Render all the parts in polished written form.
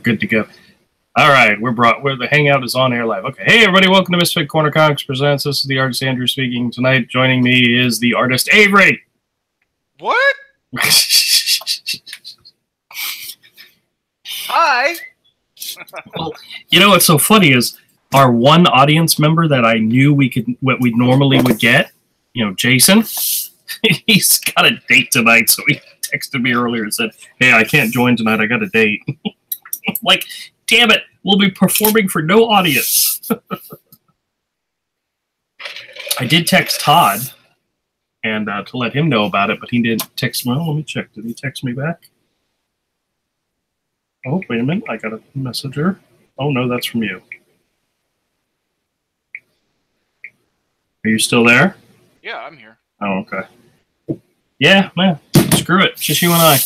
Good to go. All right, we're the hangout is on air live. Okay, hey everybody, welcome to Misfit Corner Comics Presents. This is the artist Andrew speaking tonight. Joining me is the artist Avery. What? Hi. Well, you know what's so funny is our one audience member that I knew what we normally would get, you know, Jason. He's got a date tonight, so he texted me earlier and said, "Hey, I can't join tonight. I got a date." Like, damn it, we'll be performing for no audience. I did text Todd and to let him know about it, but he didn't text me. Well, let me check. Did he text me back? Oh, wait a minute. I got a messenger. Oh, no, that's from you. Are you still there? Yeah, I'm here. Oh, okay. Yeah, man. Screw it. Just you and I.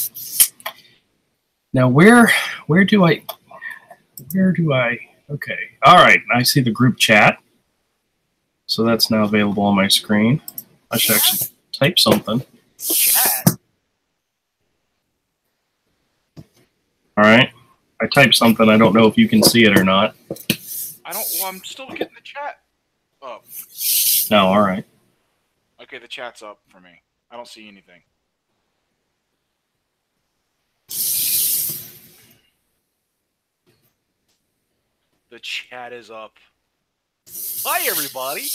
Now, where do I... Okay. All right. I see the group chat. So that's now available on my screen. I should actually type something. Chat. All right. I typed something. I don't know if you can see it or not. I don't. Well, I'm still getting the chat up. No, all right. Okay, the chat's up for me. I don't see anything. The chat is up. Hi, everybody.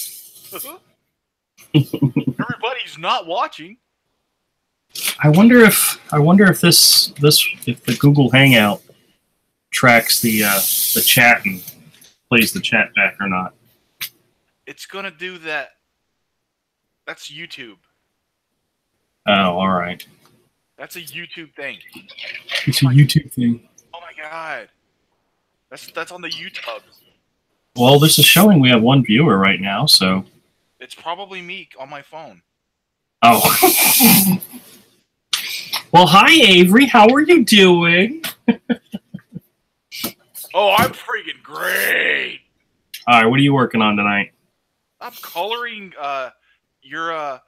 Everybody's not watching. I wonder if the Google Hangout tracks the chat and plays the chat back or not. It's gonna do that. That's YouTube. Oh, all right. That's a YouTube thing. It's a YouTube thing. Oh my god. That's on the YouTube. Well, this is showing we have one viewer right now, so. It's probably me on my phone. Oh. Well, hi, Avery. How are you doing? Oh, I'm freaking great. All right, what are you working on tonight? I'm coloring your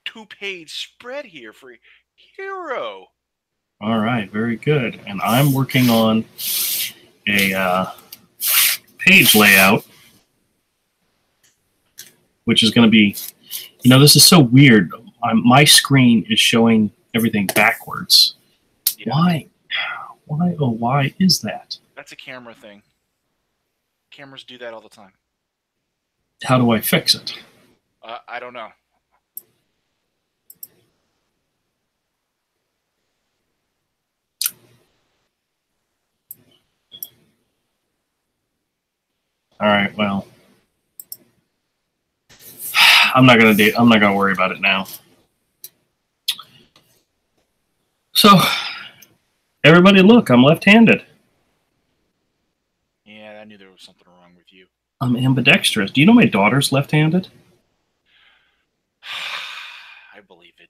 two-page spread here for Hero. All right, very good. And I'm working on a page layout, which is going to be, you know, this is so weird. My screen is showing everything backwards. Yeah. Why? Oh, why is that? That's a camera thing. Cameras do that all the time. How do I fix it? I don't know. All right, well, I'm not gonna worry about it now. So, everybody, look, I'm left-handed. Yeah, I knew there was something wrong with you. I'm ambidextrous. Do you know my daughter's left-handed? I believe it.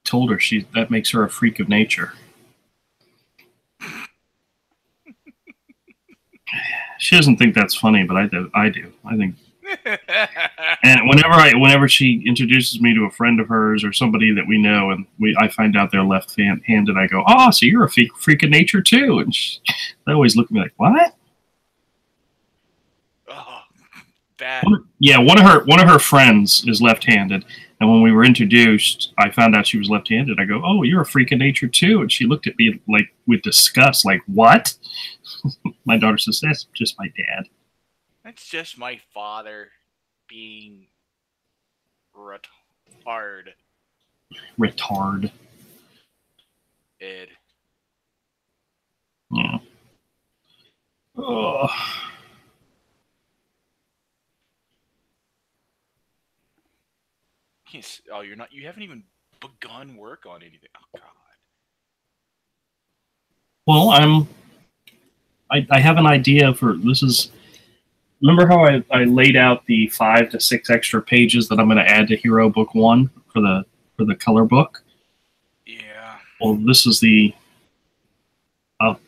Told her that makes her a freak of nature. She doesn't think that's funny, but I do. I think. And whenever she introduces me to a friend of hers or somebody that we know, and I find out they're left-handed, I go, "Oh, so you're a freak of nature too?" And they always look at me like, "What?" Oh, bad. Yeah, one of her friends is left-handed, and when we were introduced, I found out she was left-handed. I go, "Oh, you're a freak of nature too," and she looked at me like with disgust, like, "What?" My daughter says, "That's just my dad." That's just my father being retard. Retard. Ed. Yeah. Oh. Oh, you're not. You haven't even begun work on anything. Oh God. Well, I have an idea for this is. Remember how I laid out the 5 to 6 extra pages that I'm going to add to Hero Book 1 for the color book? Yeah. Well, this is the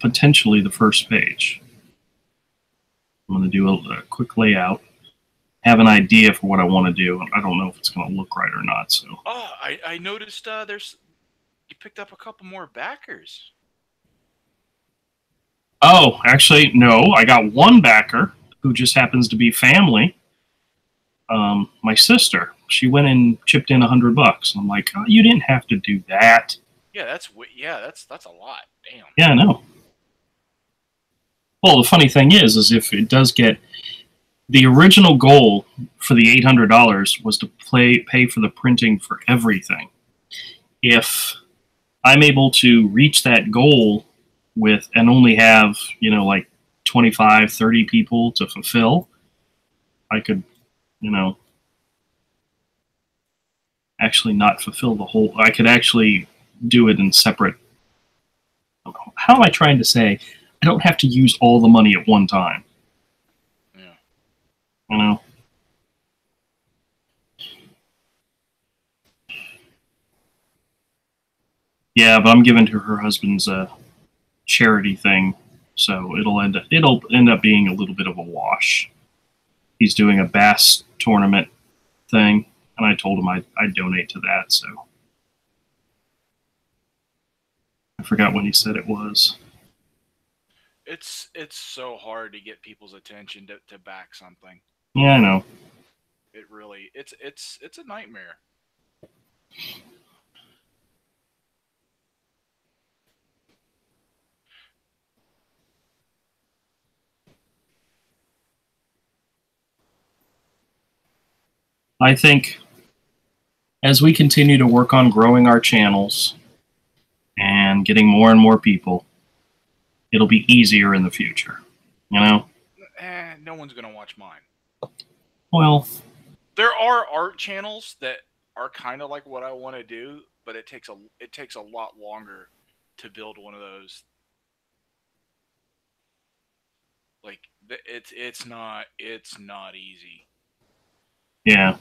potentially the first page. I'm going to do a quick layout. Have an idea for what I want to do. I don't know if it's going to look right or not. So. Oh, I noticed you picked up a couple more backers. Oh, actually, no. I got one backer who just happens to be family. My sister. She went and chipped in $100. I'm like, oh, you didn't have to do that. Yeah, that's a lot. Damn. Yeah, I know. Well, the funny thing is if it does get the original goal for the $800 was to pay for the printing for everything. If I'm able to reach that goal with and only have, like 25, 30 people to fulfill, I could, actually not fulfill the whole. I could actually do it in separate. How am I trying to say? I don't have to use all the money at one time. Yeah. You know? Yeah, but I'm giving to her husband's charity thing, so it'll end up being a little bit of a wash. He's doing a bass tournament thing, and I told him I'd donate to that. So I forgot when he said it was. It's so hard to get people's attention to back something. Yeah, I know. It really it's a nightmare. I think as we continue to work on growing our channels and getting more and more people, it'll be easier in the future. No one's gonna watch mine. Well, there are art channels that are kind of like what I want to do, but it takes a lot longer to build one of those. Like it's not easy. Yeah.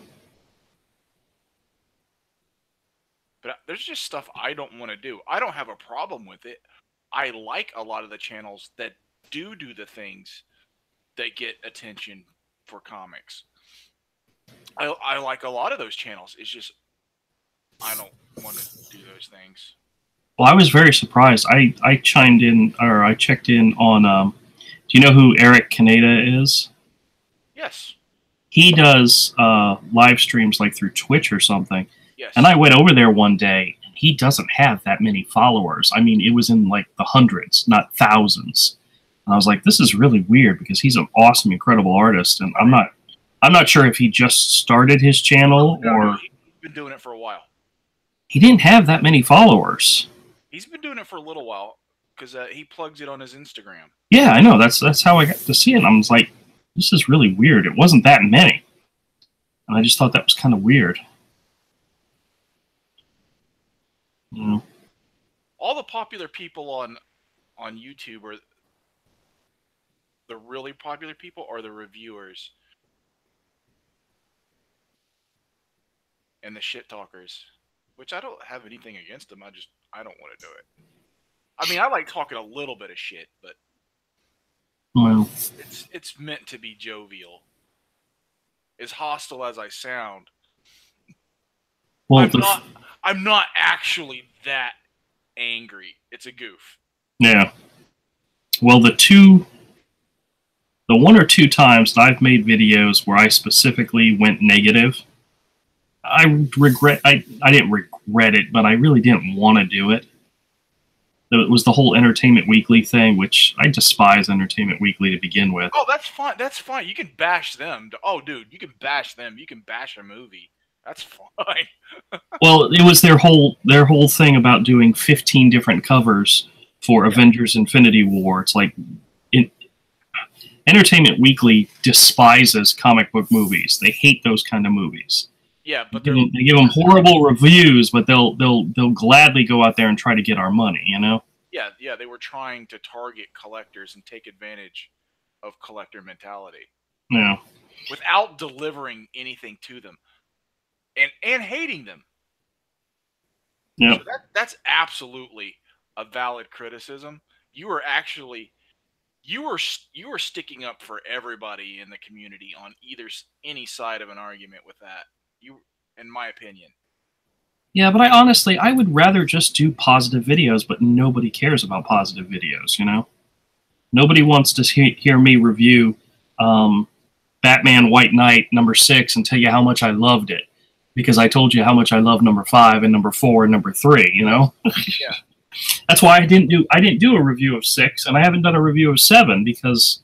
But there's just stuff I don't want to do. I don't have a problem with it. I like a lot of the channels that do the things that get attention for comics. I like a lot of those channels. It's just I don't want to do those things. Well, I was very surprised. I chimed in, or I checked in on. Do you know who Eric Kaneda is? Yes. He does live streams like through Twitch or something. Yes. And I went over there one day, and he doesn't have that many followers. I mean, it was in like the hundreds, not thousands. And I was like, this is really weird because he's an awesome, incredible artist, and I'm not sure if he just started his channel or he's been doing it for a while. He didn't have that many followers. He's been doing it for a little while because he plugs it on his Instagram. Yeah, I know. That's how I got to see it. And I was like, this is really weird. It wasn't that many, and I just thought that was kind of weird. All the popular people on YouTube are the really popular people are the reviewers and the shit talkers, which I don't have anything against them. I don't want to do it. I mean, I like talking a little bit of shit, but well, it's meant to be jovial. As hostile as I sound, well, I'm not actually that angry. It's a goof. Yeah. Well, the one or two times that I've made videos where I specifically went negative, I didn't regret it, but I really didn't want to do it. It was the whole Entertainment Weekly thing, which I despise Entertainment Weekly to begin with. Oh, that's fine. That's fine. You can bash them. Oh, dude, you can bash them. You can bash a movie. That's fine. Well, it was their whole thing about doing 15 different covers for Avengers Infinity War. It's like Entertainment Weekly despises comic book movies. They hate those kind of movies. Yeah, but they give them horrible reviews, but they'll gladly go out there and try to get our money, you know? Yeah, they were trying to target collectors and take advantage of collector mentality. Yeah. Without delivering anything to them. And hating them. Yeah. So that's absolutely a valid criticism. You were sticking up for everybody in the community on any side of an argument with that. In my opinion. Yeah, but I would rather just do positive videos, but nobody cares about positive videos, you know? Nobody wants to hear me review Batman White Knight #6 and tell you how much I loved it, because I told you how much I love #5 and #4 and #3. You know, Yeah. That's why I didn't do a review of 6, and I haven't done a review of 7, because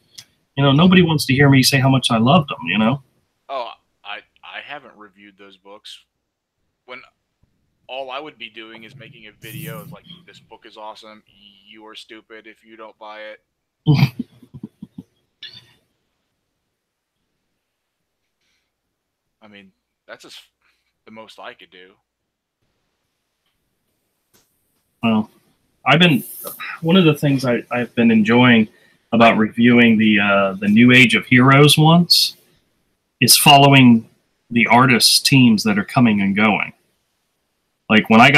nobody wants to hear me say how much I loved them. You know. Oh, I haven't reviewed those books. When all I would be doing is making a video of like, this book is awesome. You are stupid if you don't buy it. I mean, that's just the most I could do. Well, one of the things I've been enjoying about reviewing the New Age of Heroes ones is following the artists' teams that are coming and going. Like when I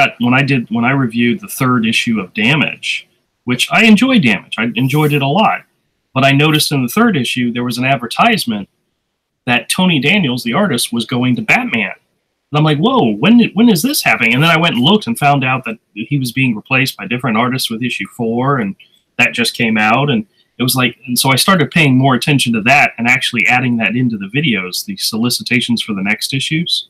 reviewed the 3rd issue of Damage, which I enjoy Damage. I enjoyed it a lot. But I noticed in the 3rd issue there was an advertisement that Tony Daniels, the artist, was going to Batman. And I'm like, whoa, when is this happening? And then I went and looked and found out that he was being replaced by different artists with issue 4, and that just came out. And it was like, and so I started paying more attention to that and actually adding that into the videos, the solicitations for the next issues.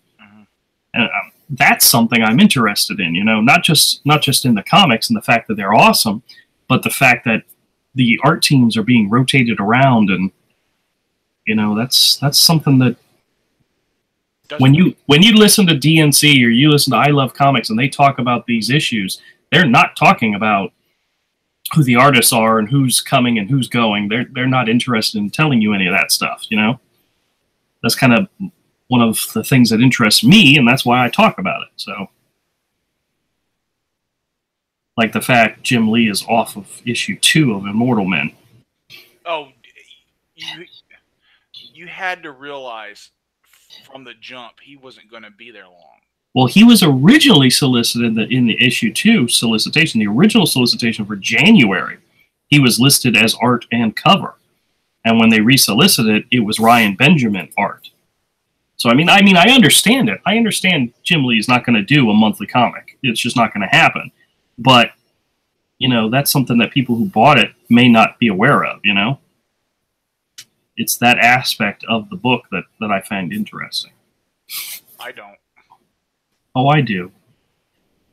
And that's something I'm interested in, not just in the comics and the fact that they're awesome, but the fact that the art teams are being rotated around, and that's something that when you listen to DNC or you listen to I Love Comics and they talk about these issues, they're not talking about who the artists are and who's coming and who's going. They're not interested in telling you any of that stuff, That's kind of one of the things that interests me, and that's why I talk about it. So, like the fact Jim Lee is off of issue 2 of Immortal Men. Oh, you had to realize from the jump he wasn't going to be there long. Well, he was originally solicited in the issue 2 solicitation, the original solicitation for January. He was listed as art and cover. And when they resolicited, it was Ryan Benjamin art. So, I mean, I understand it. I understand Jim Lee is not going to do a monthly comic. It's just not going to happen. But, that's something that people who bought it may not be aware of, It's that aspect of the book that I find interesting. I don't. Oh, I do.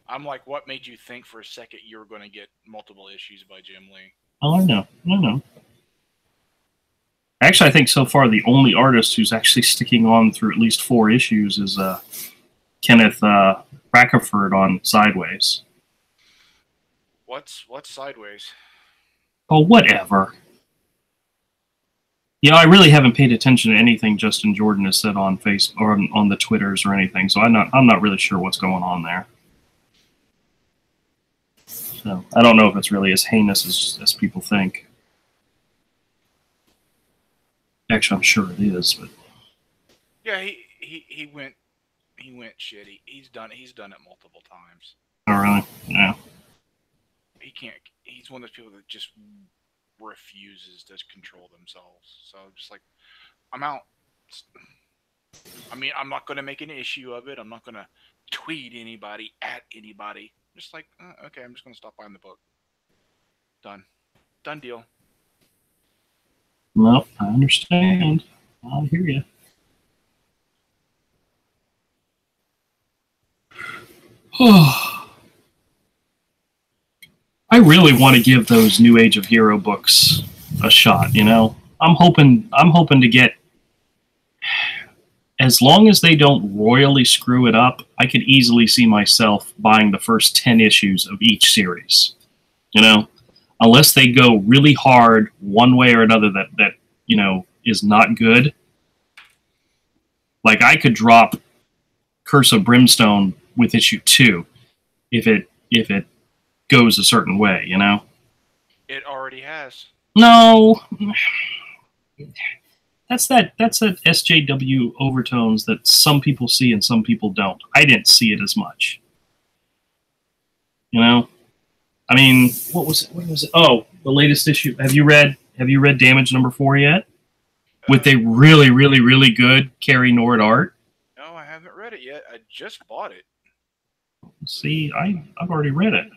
I'm like, what made you think for a second you were going to get multiple issues by Jim Lee? Oh, I know. Actually, I think so far the only artist who's actually sticking on through at least 4 issues is Kenneth Rackerford on Sideways. What's Sideways? Oh, whatever. I really haven't paid attention to anything Justin Jordan has said on Facebook or on the Twitters or anything, so I'm not really sure what's going on there. So I don't know if it's really as heinous as people think. Actually, I'm sure it is, but yeah, he went shitty. He's done it multiple times. Oh, really? Yeah. He can't. He's one of those people that just refuses to control themselves. So just like, I'm out. I mean, I'm not going to make an issue of it. I'm not going to tweet anybody at anybody. Just like, okay, I'm just going to stop buying the book. Done deal. Well, I understand. I hear you. I really want to give those New Age of Hero books a shot, I'm hoping to get, as long as they don't royally screw it up, I could easily see myself buying the first 10 issues of each series. Unless they go really hard one way or another that is not good. Like I could drop Curse of Brimstone with issue 2 if it goes a certain way, It already has. No. That's that SJW overtones that some people see and some people don't. I didn't see it as much. I mean, what was it? Oh, the latest issue. Have you read Damage #4 yet? With a really, really, really good Carrie Nord art. No, I haven't read it yet. I just bought it. See, I've already read it.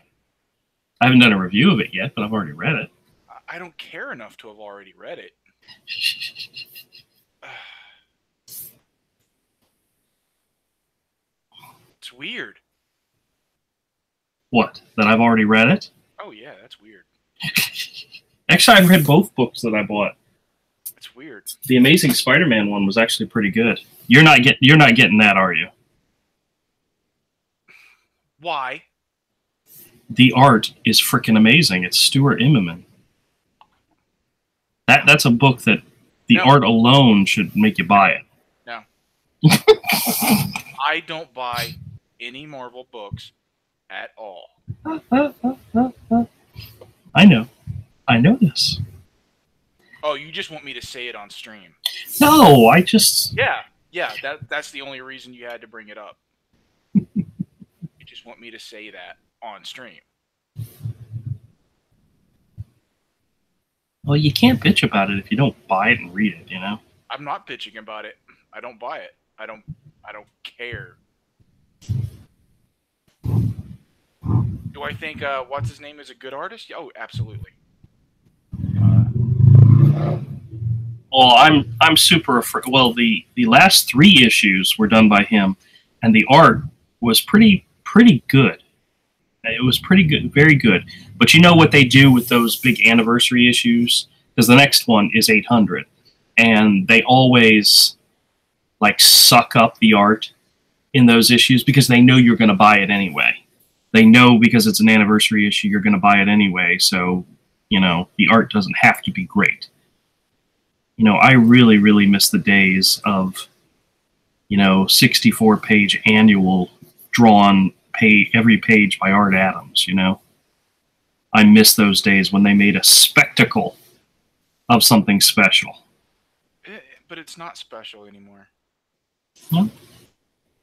I haven't done a review of it yet, but I've already read it. I don't care enough to have already read it. It's weird. What? That I've already read it? Oh yeah, that's weird. Actually, I've read both books that I bought. It's weird. The Amazing Spider-Man one was actually pretty good. You're not getting that, are you? Why? The art is freaking amazing. It's Stuart Immonen. That's a book that the art alone should make you buy it. No. I don't buy any Marvel books at all. I know this. Oh, you just want me to say it on stream? No, I just... Yeah, that's the only reason you had to bring it up. You just want me to say that on stream. Well, you can't bitch about it if you don't buy it and read it, you know? I'm not bitching about it. I don't buy it. I don't care. Do I think what's his name is a good artist? Oh, absolutely. Well, I'm super afraid. Well, the last 3 issues were done by him, and the art was pretty good. It was pretty good, very good. But you know what they do with those big anniversary issues? Because the next one is 800, and they always like suck up the art in those issues because they know you're going to buy it anyway. They know because it's an anniversary issue, you're going to buy it anyway. So, you know, the art doesn't have to be great. You know, I really, really miss the days of, you know, 64-page annual drawn every page by Art Adams, you know. I miss those days when they made a spectacle of something special. But it's not special anymore. Well,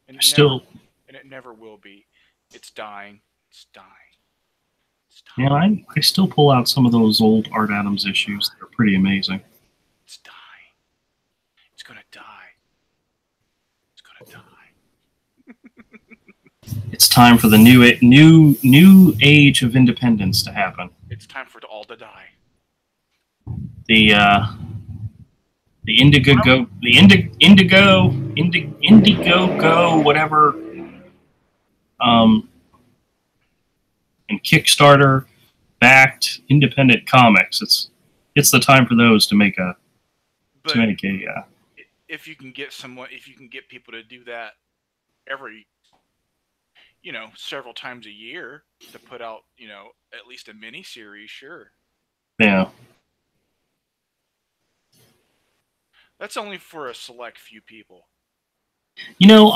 and it never will be. It's dying. It's dying. It's dying. Yeah, I still pull out some of those old Art Adams issues. They're pretty amazing. It's dying. It's gonna die. It's gonna die. It's time for the new age of independence to happen. It's time for it all to die. The Indigo Go, whatever, and Kickstarter backed independent comics. It's the time for those to make a if you can get people to do that every, you know, several times a year to put out, you know, at least a mini series, sure. Yeah. That's only for a select few people. You know,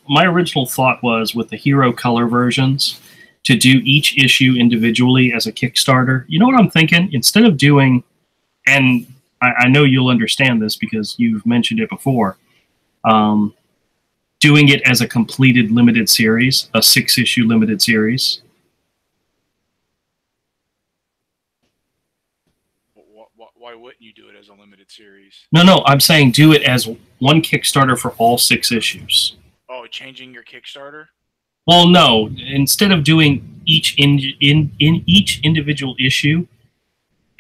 my original thought was with the Hero Color versions to do each issue individually as a Kickstarter. You know what I'm thinking? Instead of doing, and I know you'll understand this because you've mentioned it before, doing it as a completed limited series, a 6-issue limited series. Why wouldn't you do it as a limited series? No, I'm saying do it as one Kickstarter for all 6 issues. Oh, changing your Kickstarter? Well, no. Instead of doing each each individual issue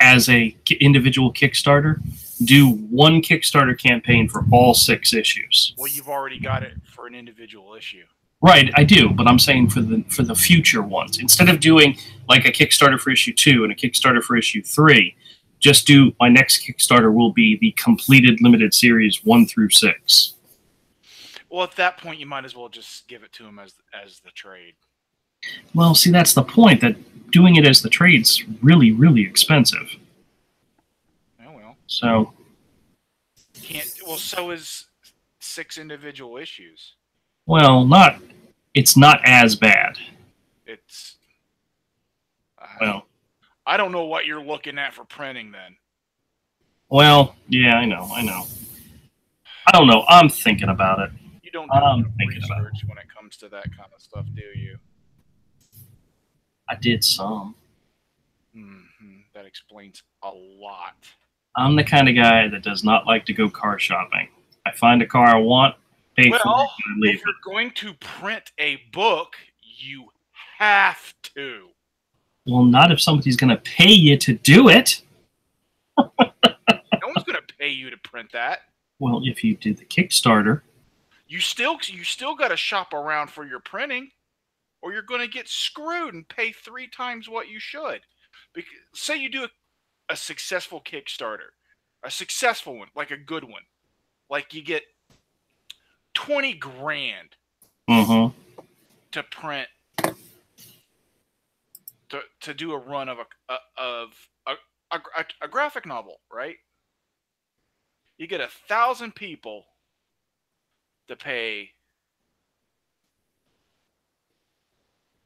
as a individual Kickstarter, do one Kickstarter campaign for all 6 issues. Well, you've already got it for an individual issue. Right, I do, but I'm saying for the future ones. Instead of doing like a Kickstarter for issue 2 and a Kickstarter for issue 3, just do my next Kickstarter will be the completed limited series 1 through 6. Well, at that point, you might as well just give it to them as the trade. Well, see, that's the point. That doing it as the trade's really, really expensive. Oh well. So. Well, so is 6 individual issues. Well, it's not as bad. It's. Well. I don't know what you're looking at for printing then. Well, yeah, I know. I don't know. I'm thinking about it. You don't do research when it comes to that kind of stuff, do you? I did some. That explains a lot. I'm the kind of guy that does not like to go car shopping. I find a car I want, pay for it, and I leave. If you're going to print a book, you have to. Well, not if somebody's going to pay you to do it. No one's going to pay you to print that. Well, if you did the Kickstarter. You still got to shop around for your printing, or you're going to get screwed and pay 3 times what you should. Because, say you do a successful Kickstarter, a successful one, like a good one, like you get 20 grand to print, to do a run of a graphic novel, right? You get 1,000 people to pay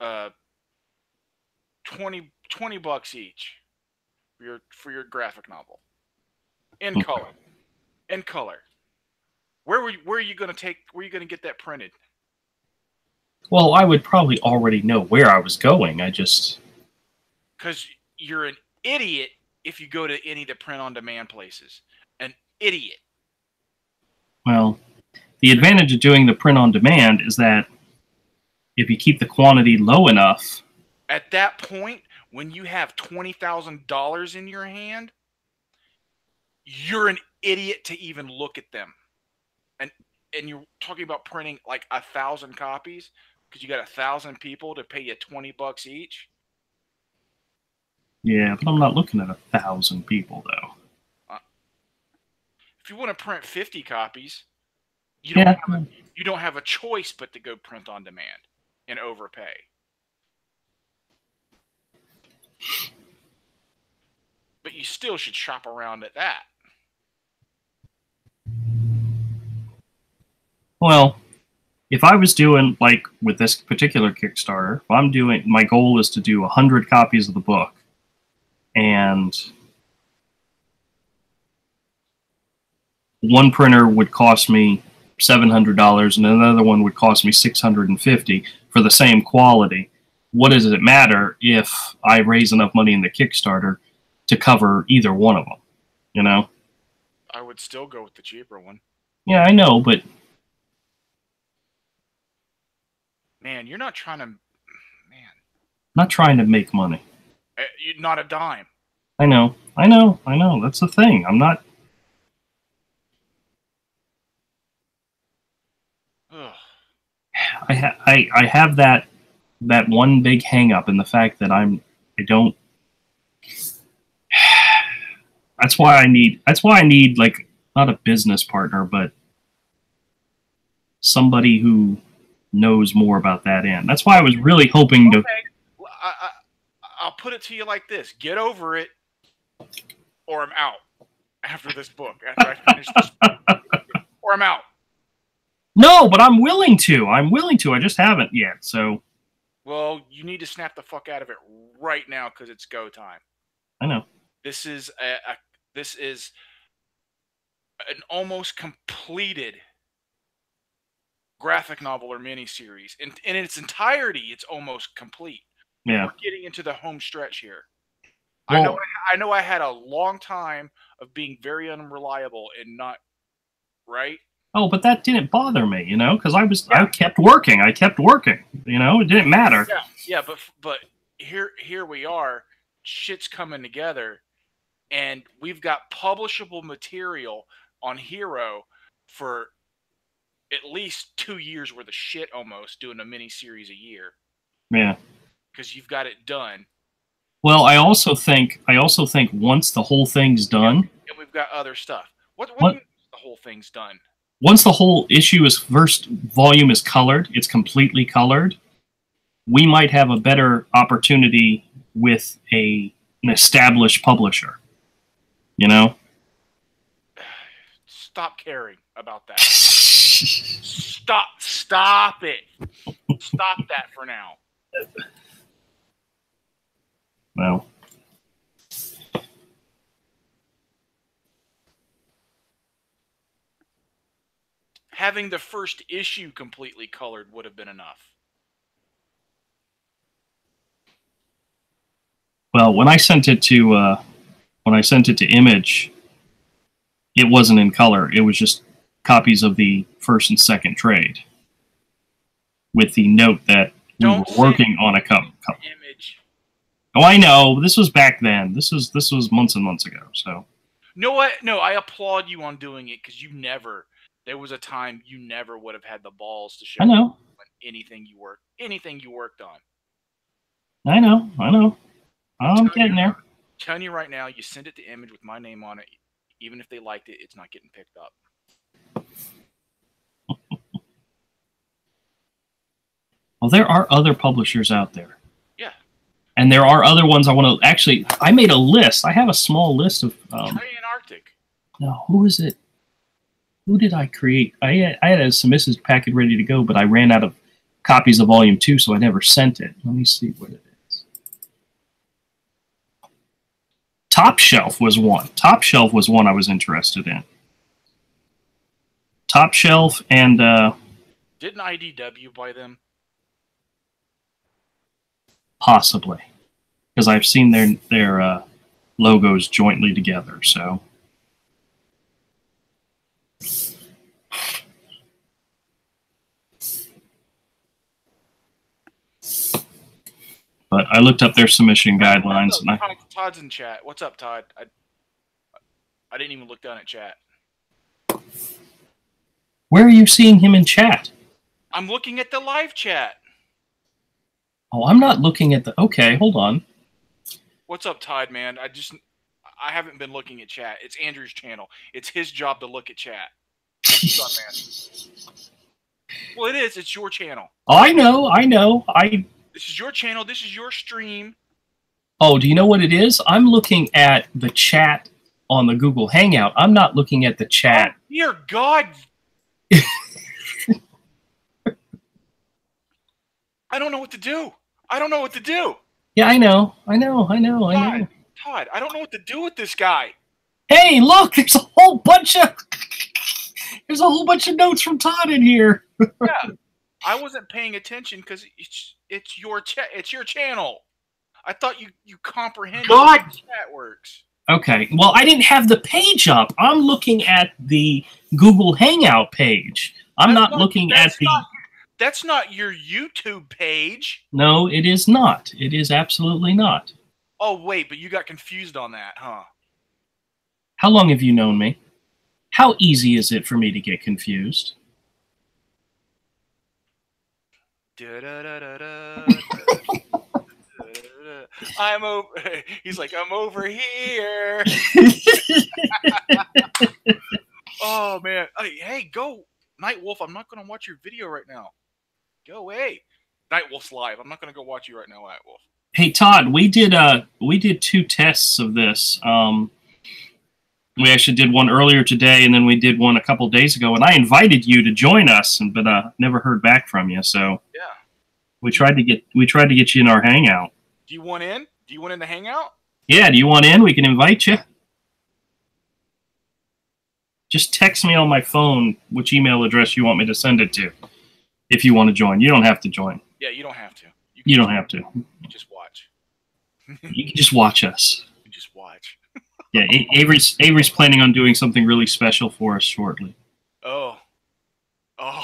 $20 each for your graphic novel in color. In color. Where are you going to get that printed? Well, I would probably already know where I was going. Because you're an idiot if you go to any of the print-on-demand places. An idiot. Well, the advantage of doing the print-on-demand is that if you keep the quantity low enough... At that point, when you have $20,000 in your hand, you're an idiot to even look at them. And you're talking about printing like 1,000 copies because you got 1,000 people to pay you $20 each. Yeah, but I'm not looking at 1,000 people though. If you want to print 50 copies, you don't have a choice but to go print on demand and overpay. But you still should shop around at that. Well, if I was doing, like, with this particular Kickstarter, if I'm doing, my goal is to do 100 copies of the book, and one printer would cost me $700 and another one would cost me $650 for the same quality. What does it matter if I raise enough money in the Kickstarter to cover either one of them? You know? I would still go with the cheaper one. Yeah, I know, but... Man, you're not trying to... Man. Not trying to make money. Not a dime. I know. That's the thing. I'm not... Ugh. I have that one big hang up in the fact that I don't... That's why I need, like, not a business partner, but somebody who knows more about that end. That's why I was really hoping to... I'll put it to you like this. Get over it, or I'm out after this book. After I finish this book. Or I'm out. No, but I'm willing to. I just haven't yet, so... Well, you need to snap the fuck out of it right now because it's go time. I know. This is an almost completed graphic novel or miniseries. In its entirety, it's almost complete. Yeah. We're getting into the home stretch here. Well, I know I had a long time of being very unreliable and not right. Oh, but that didn't bother me, you know, because I kept working. You know, it didn't matter. Yeah, but here we are. Shit's coming together, and we've got publishable material on Hero for at least 2 years worth of shit, almost doing a mini series a year. Yeah, because you've got it done. Well, I also think once the whole thing's done, and we've got other stuff. What do you mean the whole thing's done? Once the whole first volume is colored, it's completely colored, we might have a better opportunity with an established publisher. You know? Stop caring about that. Stop it. Stop that for now. Well. Having the first issue completely colored would have been enough. Well, when I sent it to Image, it wasn't in color. It was just copies of the first and second trade, with the note that we were working on a cover. Image. Oh, I know. This was back then. This was months and months ago. So. No, what? No, I applaud you on doing it because you never. There was a time you never would have had the balls to show I know. anything you worked on. I know. I'm getting there. Telling you right now, you send it to Image with my name on it. Even if they liked it, it's not getting picked up. Well, there are other publishers out there. Yeah. And there are other ones I want to... Actually, I made a list. I have a small list of... Try Antarctic. No, who is it? Who did I create? I had a submissive packet ready to go, but I ran out of copies of Volume 2, so I never sent it. Let me see what it is. Top Shelf was one. Top Shelf was one I was interested in. Top Shelf and... Didn't IDW buy them? Possibly, because I've seen their logos jointly together. So, but I looked up their submission guidelines, and Todd's in chat. What's up, Todd? I didn't even look down at chat. Where are you seeing him in chat? I'm looking at the live chat. Oh, I'm not looking at the... Okay, hold on. What's up, Todd, man? I haven't been looking at chat. It's Andrew's channel. It's his job to look at chat. What's up, man? Well, it is. It's your channel. I know. This is your channel. This is your stream. Oh, do you know what it is? I'm looking at the chat on the Google Hangout. I'm not looking at the chat. Oh, dear God. I don't know what to do. Yeah, I know. Todd, I don't know what to do with this guy. Hey, look, there's a whole bunch of notes from Todd in here. Yeah, I wasn't paying attention because it's your channel. I thought you comprehended how the chat works. Okay, well, I didn't have the page up. I'm looking at the Google Hangout page. I'm not looking at the... That's not your YouTube page. No, it is not. It is absolutely not. Oh, wait, but you got confused on that, huh? How long have you known me? How easy is it for me to get confused? I'm over. He's like, I'm over here. Oh, man. Hey, go. Night Wolf, I'm not going to watch your video right now. Go away. Night Wolf's live. I'm not going to go watch you right now, Night Wolf. Hey, Todd, we did 2 tests of this. We actually did one earlier today, and then we did one a couple days ago. And I invited you to join us, but never heard back from you. So yeah, we tried to get you in our hangout. Do you want in? Do you want in the hangout? Yeah. Do you want in? We can invite you. Just text me on my phone which email address you want me to send it to. If you want to join, you don't have to join. Yeah, you don't have to. You don't have to. You just watch. You can just watch us. You just watch. Yeah, Avery's planning on doing something really special for us shortly. Oh. I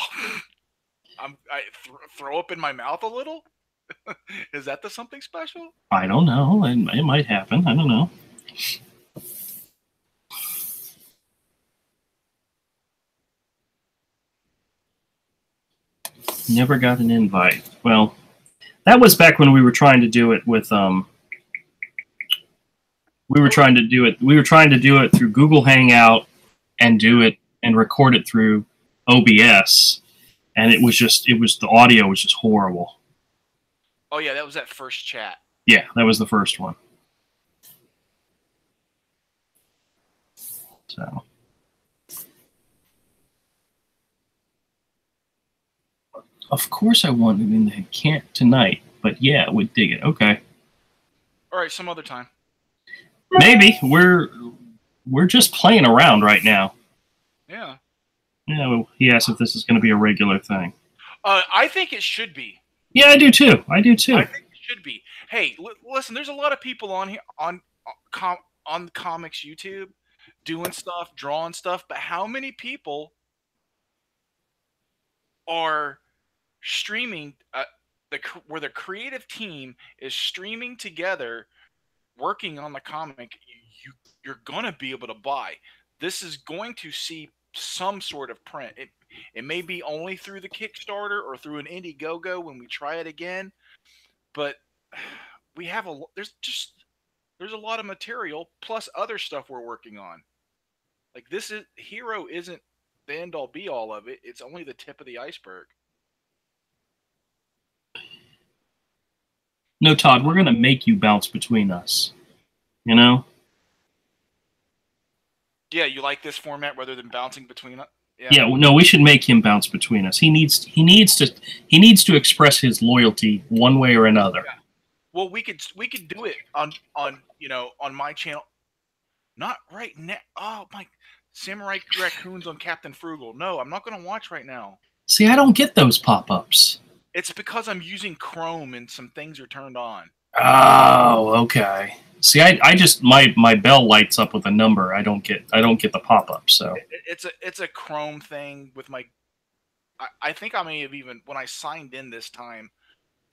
throw up in my mouth a little. Is that something special? I don't know. It might happen. I don't know. Never got an invite. Well, that was back when we were trying to do it with we were trying to do it through Google Hangout and do it and record it through OBS, and the audio was just horrible. Oh yeah, that was that first chat. Yeah, that was the first one. So of course I wanted in the can't tonight, but yeah, we'd dig it. Okay. All right, some other time. Maybe we're just playing around right now. Yeah. Yeah. He asked if this is going to be a regular thing. I think it should be. Yeah, I do too. I think it should be. Hey, listen. There's a lot of people on here on comics YouTube doing stuff, drawing stuff, but how many people are streaming where the creative team is streaming together, working on the comic, you're gonna be able to buy. This is going to see some sort of print. It may be only through the Kickstarter or through an Indiegogo when we try it again, but we have there's a lot of material plus other stuff we're working on. Like Hero isn't the end all be all of it. It's only the tip of the iceberg. No, Todd, we're gonna make you bounce between us. You know? Yeah, you like this format rather than bouncing between us? Yeah, no, we should make him bounce between us. He needs to express his loyalty one way or another. Yeah. Well, we could do it on on my channel. Not right now. Oh my, Samurai Raccoons on Captain Frugal. No, I'm not going to watch right now. See, I don't get those pop-ups. It's because I'm using Chrome and some things are turned on. Oh, okay. See, I just my bell lights up with a number. I don't get the pop-up. So it's a Chrome thing with my. I think I may have even when I signed in this time,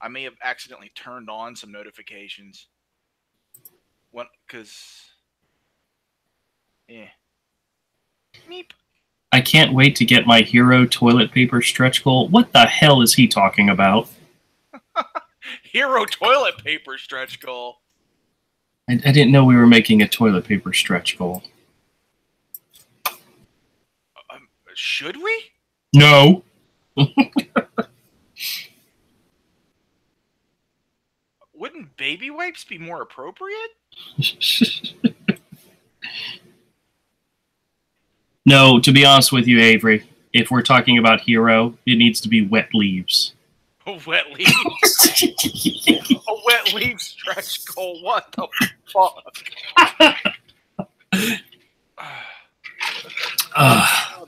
I may have accidentally turned on some notifications. Yeah. Meep. I can't wait to get my Hero toilet paper stretch goal. What the hell is he talking about? Hero toilet paper stretch goal. I didn't know we were making a toilet paper stretch goal. Should we? No. Wouldn't baby wipes be more appropriate? No, to be honest with you, Avery, if we're talking about Hero, it needs to be wet leaves. Wet leaves? A wet leaf stretch goal? What the fuck?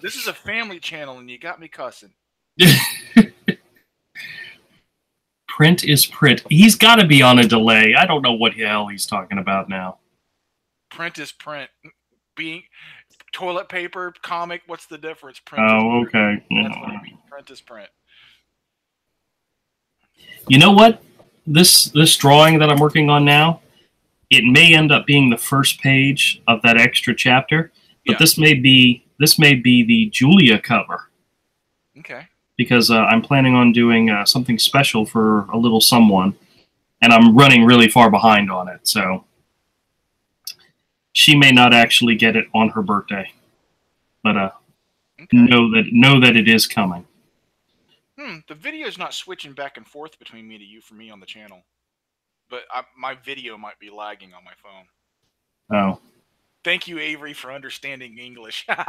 This is a family channel and you got me cussing. Print is print. He's got to be on a delay. I don't know what the hell he's talking about now. Print is print. Being toilet paper, comic, what's the difference? Print is print. Okay. That's what I mean. Print is print. You know what? This drawing that I'm working on now, it may end up being the first page of that extra chapter, but this may be the Julia cover. Okay. Because I'm planning on doing something special for a little someone, and I'm running really far behind on it, so she may not actually get it on her birthday, but know that it is coming. The video's not switching back and forth between me to you for me on the channel, but my video might be lagging on my phone. Oh. Thank you, Avery, for understanding English. All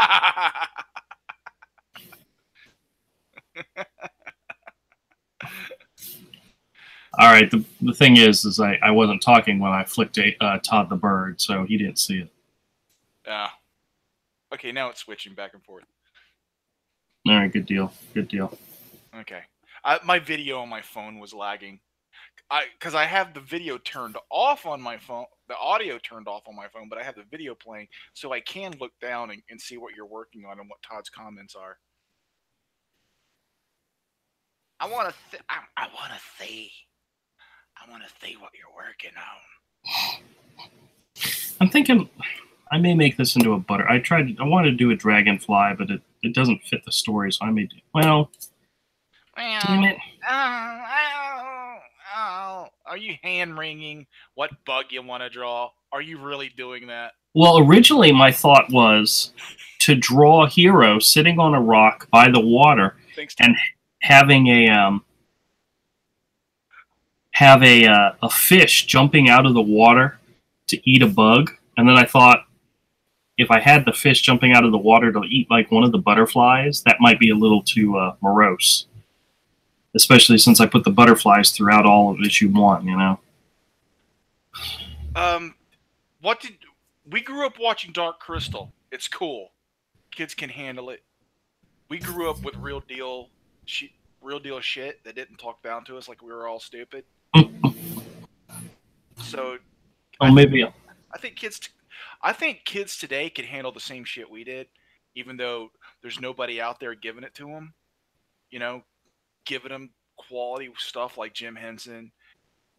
right. The thing is I wasn't talking when I flicked Todd the bird, so he didn't see it. Yeah. Okay, now it's switching back and forth. All right. Good deal. Good deal. Okay. My video on my phone was lagging. Because I have the video turned off on my phone, the audio turned off on my phone, but I have the video playing, so I can look down and see what you're working on and what Todd's comments are. I want to see what you're working on. I'm thinking I may make this into a butter. I wanted to do a dragonfly, but it doesn't fit the story, so I may do. Well, damn it. Are you hand wringing what bug you want to draw? Are you really doing that? Well, originally my thought was to draw Hero sitting on a rock by the water and having a fish jumping out of the water to eat a bug. And then I thought if I had the fish jumping out of the water to eat like one of the butterflies, that might be a little too morose. Especially since I put the butterflies throughout all of issue 1, you know. We grew up watching Dark Crystal. It's cool. Kids can handle it. We grew up with real deal shit that didn't talk down to us like we were all stupid. So, maybe. I think kids today can handle the same shit we did, even though there's nobody out there giving it to them. You know, giving them quality stuff like Jim Henson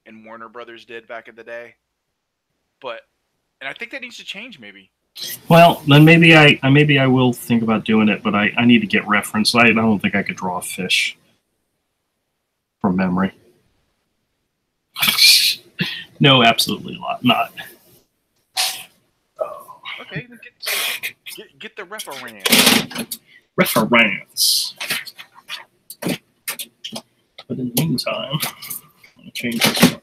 and Warner Brothers did back in the day. And I think that needs to change maybe. Well, then maybe I will think about doing it, but I need to get reference. I don't think I could draw a fish from memory. No, absolutely not. Okay, get the reference. Reference. But in the meantime, I'm going to change this part.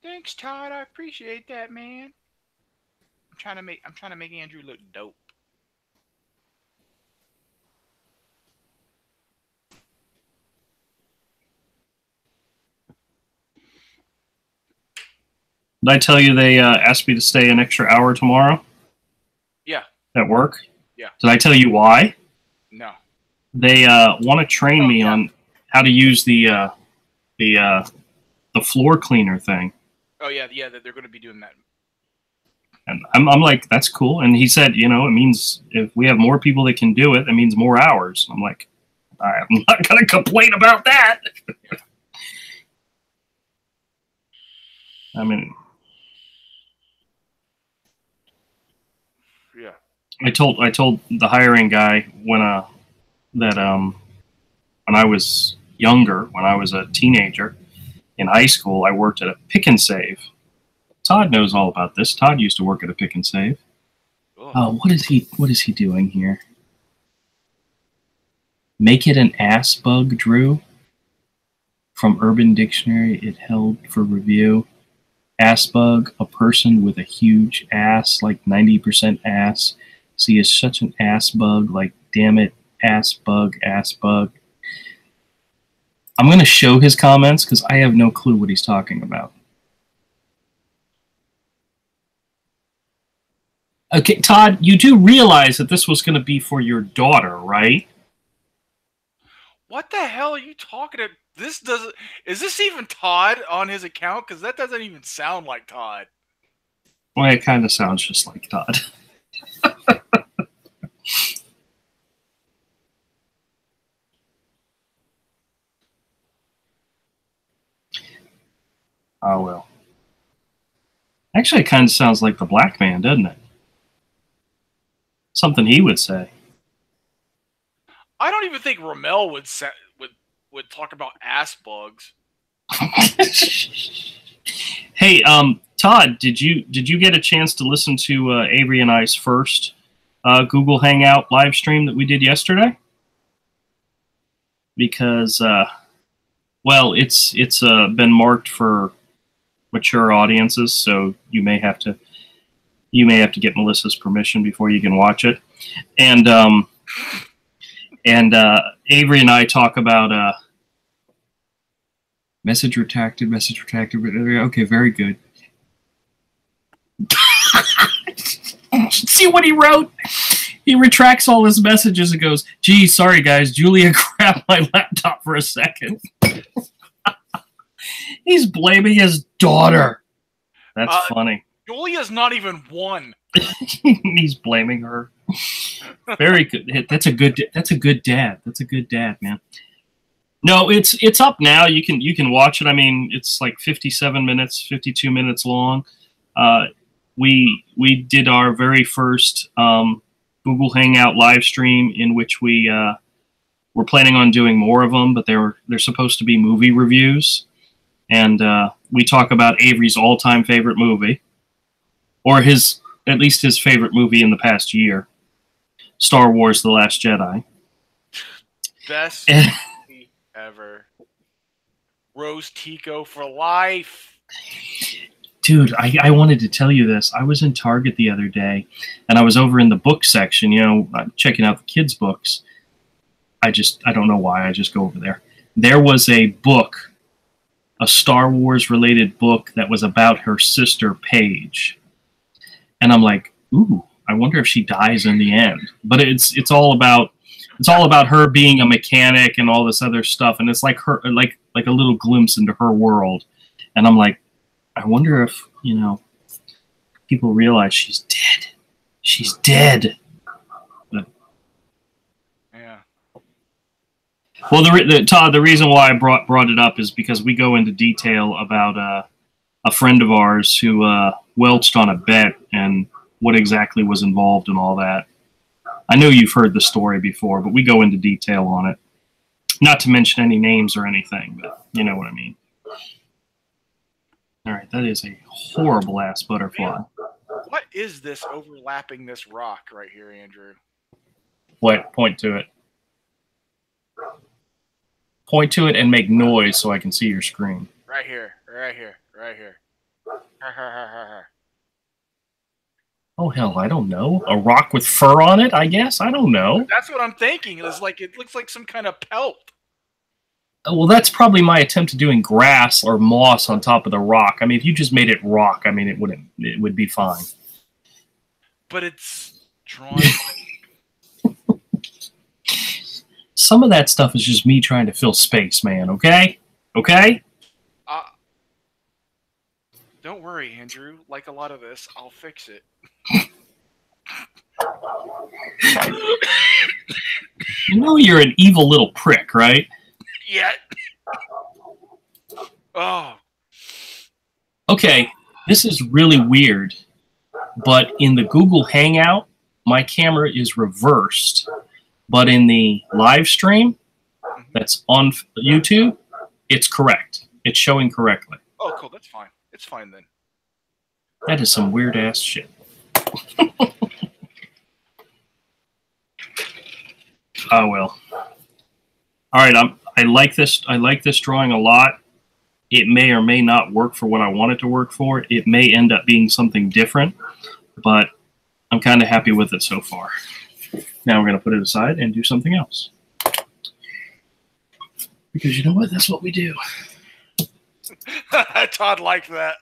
Thanks, Todd. I appreciate that, man. I'm trying to make Andrew look dope. Did I tell you they asked me to stay an extra hour tomorrow? Yeah. At work? Yeah. Did I tell you why? No. They want to train me on how to use the floor cleaner thing. Oh yeah, they're going to be doing that. And I'm like, that's cool. And he said, it means if we have more people that can do it, that means more hours. I'm like, I'm not going to complain about that. I mean, yeah. I told the hiring guy when I was younger, when I was a teenager in high school, I worked at a Pick and Save. Todd knows all about this. Todd used to work at a Pick and Save. Oh, what is he doing here? Make it an ass bug, Drew. From Urban Dictionary, it held for review. Ass bug, a person with a huge ass, like 90% ass. So he is such an ass bug, like damn it, ass bug, ass bug. I'm going to show his comments because I have no clue what he's talking about. Okay, Todd, you do realize that this was going to be for your daughter, right? What the hell are you talking about? Is this even Todd on his account? Because that doesn't even sound like Todd. Well, it kind of sounds just like Todd. Oh, well. Actually, it kind of sounds like the black man, doesn't it? Something he would say. I don't even think Ramel would talk about ass bugs. Hey, Todd, did you get a chance to listen to Avery and I's first Google Hangout live stream that we did yesterday? Because, well, it's been marked for mature audiences, so you may have to get Melissa's permission before you can watch it. And Avery and I talk about message retracted. Okay, very good. See what he wrote? He retracts all his messages and goes, "Gee, sorry guys, Julia grabbed my laptop for a second." He's blaming his daughter. That's funny. Julia's not even one. He's blaming her. Very good. That's a good dad. That's a good dad, man. No, it's up now. You can watch it. I mean, it's like 57 minutes, 52 minutes long. We did our very first Google Hangout live stream in which we're planning on doing more of them, but they're supposed to be movie reviews, and we talk about Avery's all-time favorite movie, or at least his favorite movie in the past year, Star Wars: The Last Jedi. Best movie ever. Rose Tico for life. Dude, I wanted to tell you this. I was in Target the other day, and I was over in the book section, checking out the kids' books. I don't know why, I just go over there. There was a book, a Star Wars-related book that was about her sister, Paige. And I'm like, ooh, I wonder if she dies in the end. But it's all about her being a mechanic and all this other stuff, and it's like her like a little glimpse into her world. And I'm like, I wonder if, people realize she's dead. She's dead. But, Yeah. well, Todd, the reason why I brought it up is because we go into detail about a friend of ours who welched on a bet and what exactly was involved and all that. I know you've heard the story before, but we go into detail on it. Not to mention any names or anything, but you know what I mean. All right, that is a horrible-ass butterfly. What is this overlapping this rock right here, Andrew? What? Point to it. Point to it and make noise so I can see your screen. Right here, right here, right here. Oh, hell, I don't know. A rock with fur on it, I guess? I don't know. That's what I'm thinking. It's like, it looks like some kind of pelt. Well, that's probably my attempt at doing grass or moss on top of the rock. I mean, if you just made it rock, I mean, it would be fine. But it's drawn. Some of that stuff is just me trying to fill space, man, okay? Okay? Don't worry, Andrew. Like a lot of this, I'll fix it. You know you're an evil little prick, right? Yeah. Oh. Okay, this is really weird, but in the Google Hangout, my camera is reversed. But in the live stream that's on YouTube, it's correct. It's showing correctly. Oh, cool. That's fine. It's fine then. That is some weird-ass shit. Oh, well. All right, I like this. I like this drawing a lot. It may or may not work for what I want it to work for. It may end up being something different, but I'm kind of happy with it so far. Now we're going to put it aside and do something else. Because you know what? That's what we do. Todd liked that.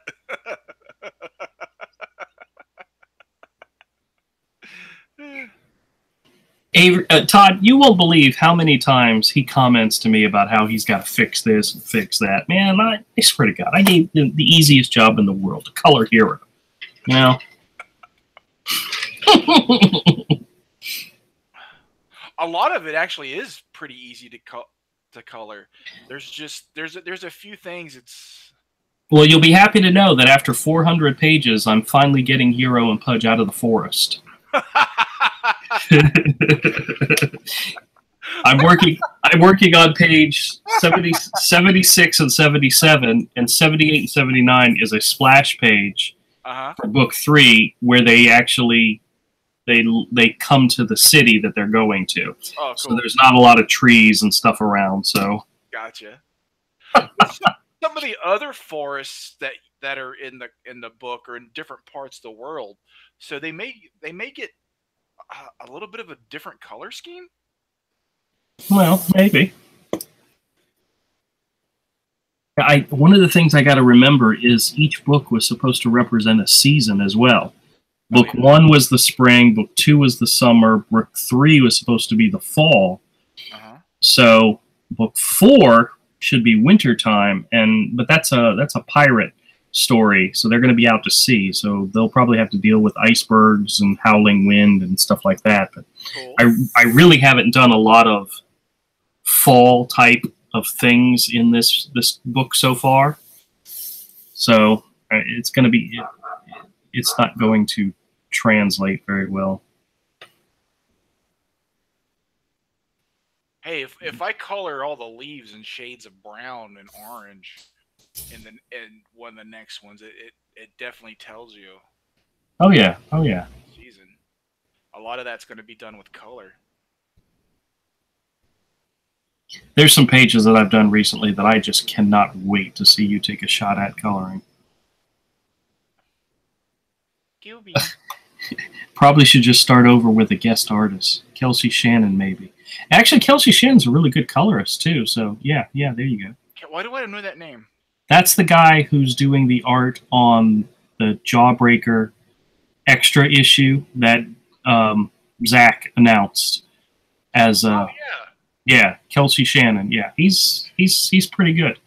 Avery, Todd, you won't believe how many times he comments to me about how he's got to fix this and fix that. Man, I swear to God, I gave the easiest job in the world, the color hero. You know? A lot of it actually is pretty easy to color. There's a few things it's. Well, you'll be happy to know that after 400 pages, I'm finally getting Hero and Pudge out of the forest. I'm working on page 76 and 77, and 78 and 79 is a splash page for book 3 where they actually they come to the city that they're going to. Oh, cool. So there's not a lot of trees and stuff around. So gotcha. Some of the other forests that are in the book are in different parts of the world, so they may get a little bit of a different color scheme. Well, maybe. One of the things I got to remember is each book was supposed to represent a season as well. Book 1 was the spring, book 2 was the summer, book 3 was supposed to be the fall. So book 4 should be wintertime, but that's a pirate story, so they're going to be out to sea, so they'll probably have to deal with icebergs and howling wind and stuff like that. But cool. I really haven't done a lot of fall type of things in this book so far, so it's going to be it's not going to translate very well. Hey, if I color all the leaves in shades of brown and orange in one of the next ones, it definitely tells you. Oh yeah, oh yeah. Season. A lot of that's going to be done with color. There's some pages that I've done recently that I just cannot wait to see you take a shot at coloring. Probably should just start over with a guest artist, Kelsey Shannon, maybe. Actually, Kelsey Shannon's a really good colorist too. So yeah, there you go. Why do I know that name? That's the guy who's doing the art on the Jawbreaker extra issue that Zach announced as. Yeah, Kelsey Shannon. Yeah, he's pretty good.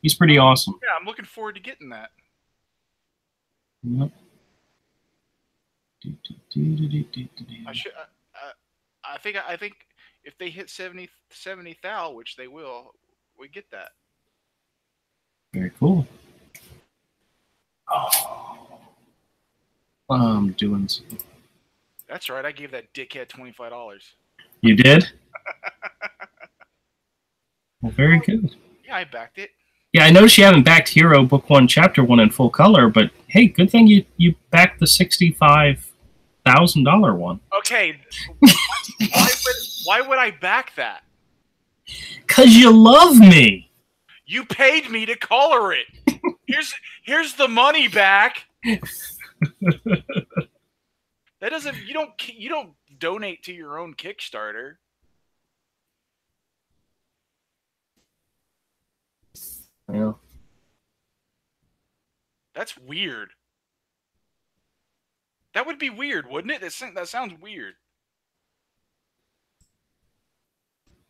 He's pretty awesome. Yeah, I'm looking forward to getting that. Yep. I should. I think if they hit 70 thou, which they will, we get that. Very cool. Oh, I'm doing. That's right. I gave that dickhead $25. You did? Well, very good. Yeah, I backed it. Yeah, I noticed you haven't backed Hero Book 1, Chapter 1 in full color, but hey, good thing you backed the $65,000 one. Okay, why would I back that? 'Cause you love me. You paid me to color it. Here's the money back. That doesn't. You don't donate to your own Kickstarter. Yeah. That's weird. That would be weird, wouldn't it? That sounds weird.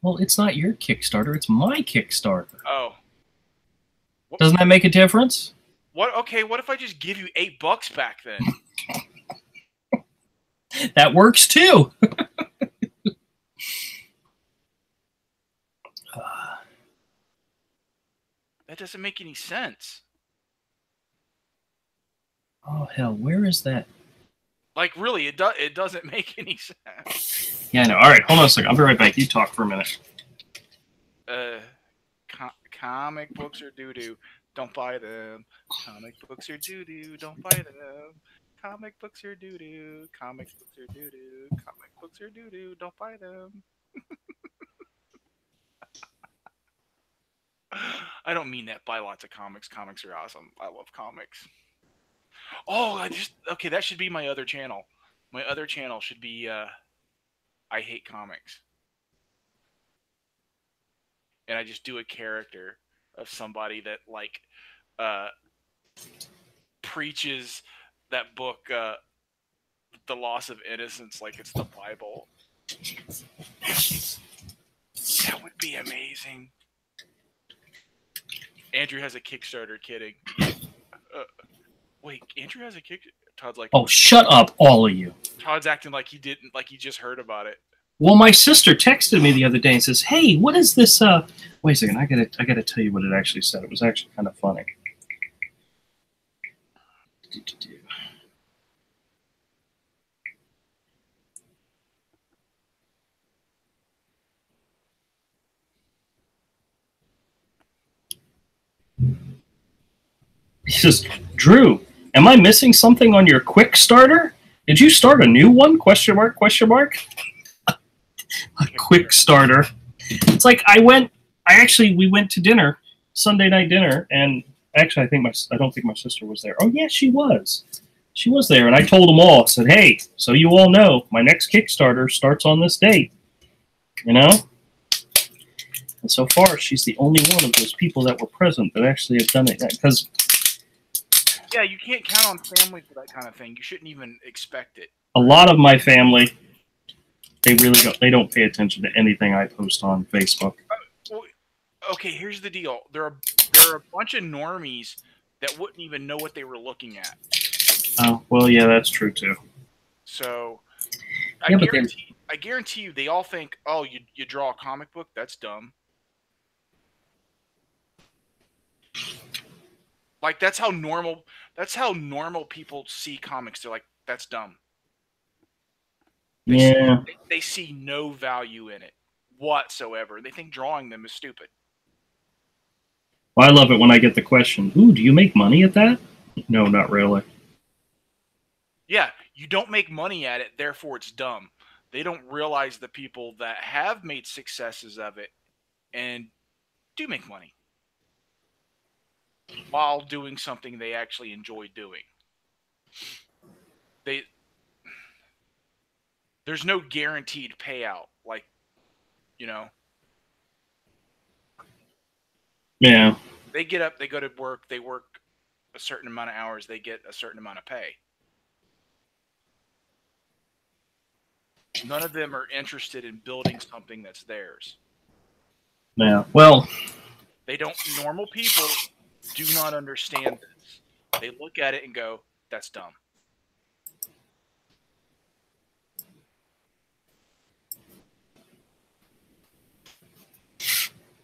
Well, it's not your Kickstarter; it's my Kickstarter. Oh. Doesn't that make a difference? What? Okay. What if I just give you $8 back then? That works too. That doesn't make any sense. Oh hell, where is that? Like really, it doesn't make any sense. Yeah, I know. All right, hold on a second. I'll be right back. You talk for a minute. Comic books are doo-doo. Don't buy them. Comic books are doo-doo. Don't buy them. Comic books are doo-doo. Comic books are doo-doo. Comic books are doo-doo. Don't buy them. I don't mean that. Buy lots of comics. Comics are awesome. I love comics. Oh, okay, that should be my other channel. My other channel should be I Hate Comics. And I just do a character of somebody that like preaches that book The Loss of Innocence like it's the Bible. That would be amazing. Andrew has a Kickstarter, kidding. Wait, Andrew has a Kickstarter? Todd's like, oh, shut up, all of you. Todd's acting like he didn't, like he just heard about it. Well, my sister texted me the other day and says, "Hey, what is this?" Wait a second, I gotta tell you what it actually said. It was actually kind of funny. He says, "Drew, am I missing something on your quick starter? Did you start a new one? Question mark, question mark." A quick starter. It's like we went to dinner, Sunday night dinner, and actually I don't think my sister was there. Oh yeah, she was. She was there, and I told them all, I said, "Hey, so you all know, my next Kickstarter starts on this date." You know? And so far, she's the only one of those people that were present that actually have done it. Because yeah, you can't count on family for that kind of thing. You shouldn't even expect it. A lot of my family, they don't pay attention to anything I post on Facebook. Well, okay, here's the deal. There are a bunch of normies that wouldn't even know what they were looking at. Oh, well, yeah, that's true too. So Yeah, I guarantee you they all think, "Oh, you draw a comic book? That's dumb." Like that's how normal people see comics. They're like, "That's dumb." They see no value in it whatsoever. They think drawing them is stupid. Well, I love it when I get the question, "Ooh, do you make money at that?" No, not really. Yeah, you don't make money at it, therefore it's dumb. They don't realize the people that have made successes of it and do make money while doing something they actually enjoy doing. There's no guaranteed payout, like, you know. Yeah. They get up, they go to work, they work a certain amount of hours, they get a certain amount of pay. None of them are interested in building something that's theirs. Yeah. Well, normal people do not understand this. They look at it and go, That's dumb.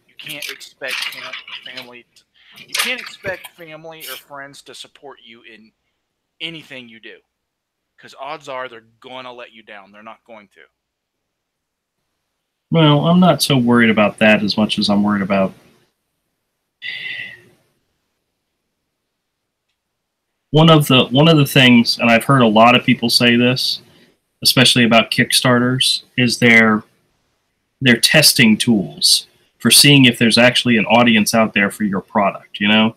You can't expect family. You can't expect family or friends to support you in anything you do, because odds are they're going to let you down. They're not going to. Well, I'm not so worried about that as much as I'm worried about one of the things, and I've heard a lot of people say this, especially about Kickstarters, is their testing tools for seeing if there's actually an audience out there for your product, you know?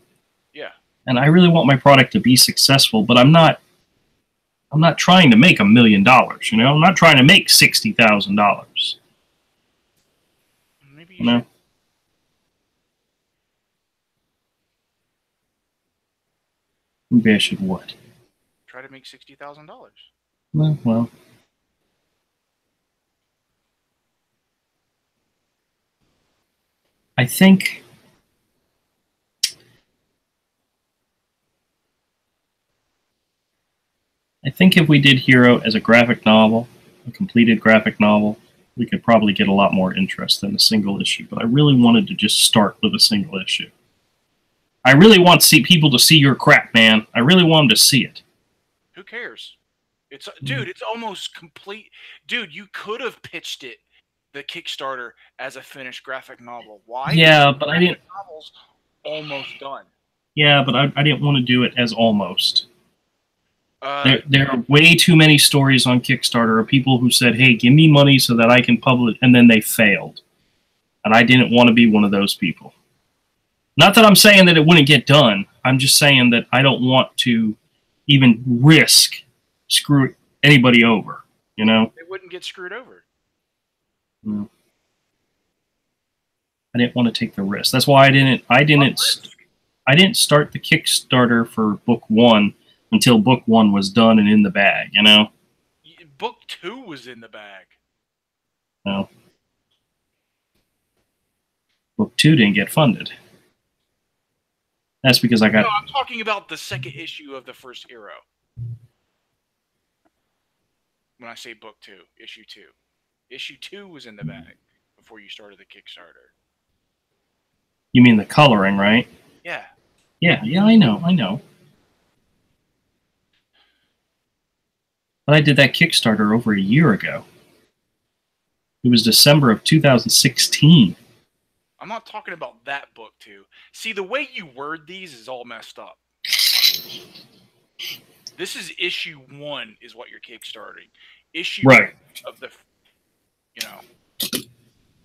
Yeah. And I really want my product to be successful, but I'm not trying to make $1 million, you know? I'm not trying to make $60,000. Maybe you should. Maybe I should what? Try to make $60,000. Well. I think if we did Hero as a graphic novel, a completed graphic novel, we could probably get a lot more interest than a single issue. But I really wanted to just start with a single issue. I really want people to see your crap, man. I really want them to see it. Who cares? Dude, it's almost complete. Dude, you could have pitched it, the Kickstarter, as a finished graphic novel. Why? Yeah, but I didn't. The novel's almost done. Yeah, but I didn't want to do it as almost. There are way too many stories on Kickstarter of people who said, hey, give me money so that I can publish, and then they failed. And I didn't want to be one of those people. Not that I'm saying that it wouldn't get done. I'm just saying that I don't want to even risk screw anybody over, you know? They wouldn't get screwed over. No. I didn't want to take the risk. That's why I didn't start the Kickstarter for book 1 until book 1 was done and in the bag, you know? Book 2 was in the bag. No. Book 2 didn't get funded. That's because I got... No, I'm talking about the second issue of the first Hero. When I say book 2, issue 2. Issue 2 was in the bag before you started the Kickstarter. You mean the coloring, right? Yeah. Yeah, I know. But I did that Kickstarter over a year ago. It was December of 2016. I'm not talking about that book 2. See, the way you word these is all messed up. This is issue 1 is what you're kickstarting. Issue right. Of the, you know,